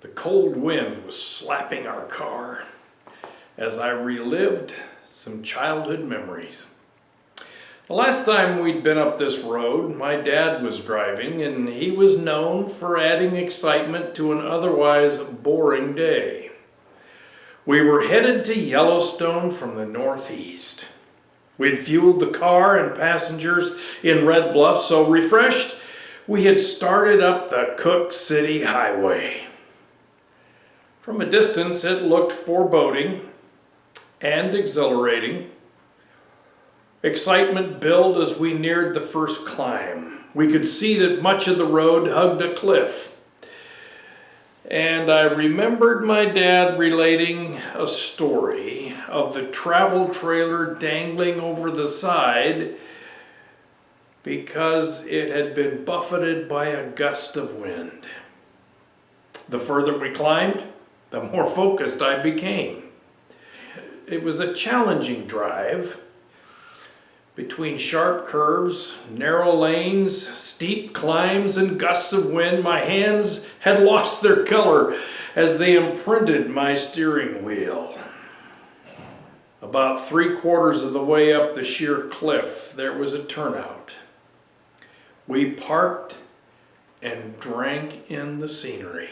The cold wind was slapping our car as I relived some childhood memories. The last time we'd been up this road, my dad was driving, and he was known for adding excitement to an otherwise boring day. We were headed to Yellowstone from the northeast. We'd fueled the car and passengers in Red Bluff, so refreshed, we had started up the Cooke City Highway. From a distance, it looked foreboding and exhilarating. Excitement built as we neared the first climb. We could see that much of the road hugged a cliff. And I remembered my dad relating a story of the travel trailer dangling over the side because it had been buffeted by a gust of wind. The further we climbed, the more focused I became. It was a challenging drive between sharp curves, narrow lanes, steep climbs, and gusts of wind. My hands had lost their color as they imprinted my steering wheel. About 3/4 of the way up the sheer cliff, there was a turnout. We parked and drank in the scenery.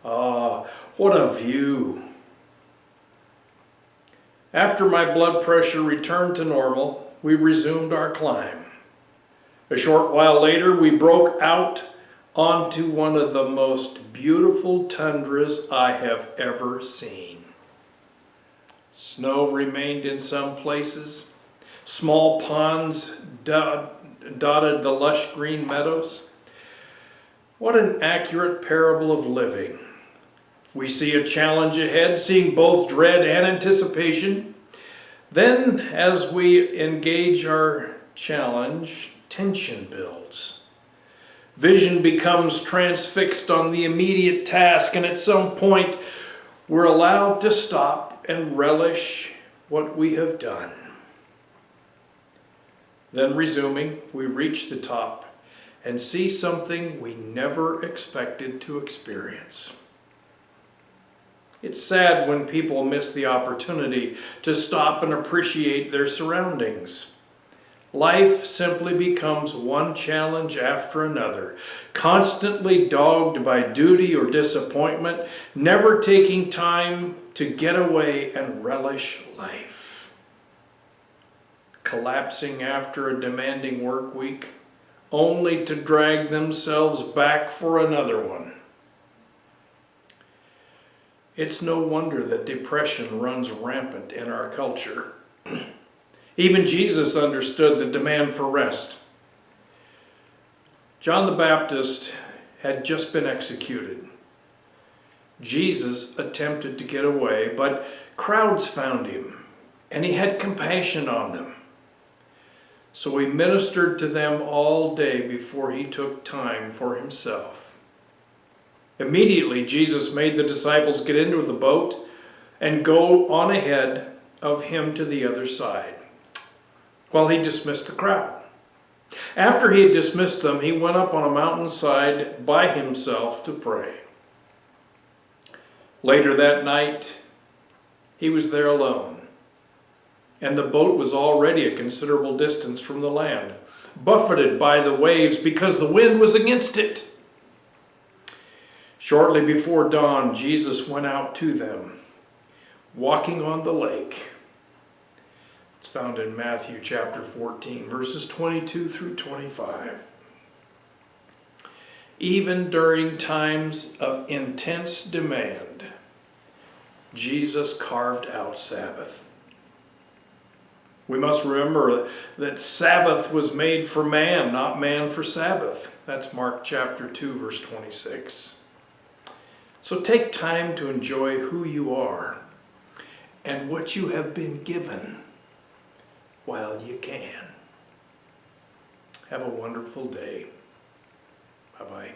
Ah, what a view! After my blood pressure returned to normal, we resumed our climb. A short while later, we broke out onto one of the most beautiful tundras I have ever seen. Snow remained in some places. Small ponds dotted the lush green meadows. What an accurate parable of living. We see a challenge ahead, seeing both dread and anticipation. Then, as we engage our challenge, tension builds. Vision becomes transfixed on the immediate task, and at some point, we're allowed to stop and relish what we have done. Then, resuming, we reach the top and see something we never expected to experience. It's sad when people miss the opportunity to stop and appreciate their surroundings. Life simply becomes one challenge after another, constantly dogged by duty or disappointment, never taking time to get away and relish life. Collapsing after a demanding work week, only to drag themselves back for another one. It's no wonder that depression runs rampant in our culture. Even Jesus understood the demand for rest. John the Baptist had just been executed. Jesus attempted to get away, but crowds found him, and he had compassion on them. So he ministered to them all day before he took time for himself. Immediately, Jesus made the disciples get into the boat and go on ahead of him to the other side, while he dismissed the crowd. After he had dismissed them, he went up on a mountainside by himself to pray. Later that night, he was there alone, and the boat was already a considerable distance from the land, buffeted by the waves because the wind was against it. Shortly before dawn, Jesus went out to them, walking on the lake. It's found in Matthew chapter 14, verses 22 through 25. Even during times of intense demand, Jesus carved out Sabbath. We must remember that Sabbath was made for man, not man for Sabbath. That's Mark chapter 2, verse 26. So take time to enjoy who you are and what you have been given while you can. Have a wonderful day. Bye-bye.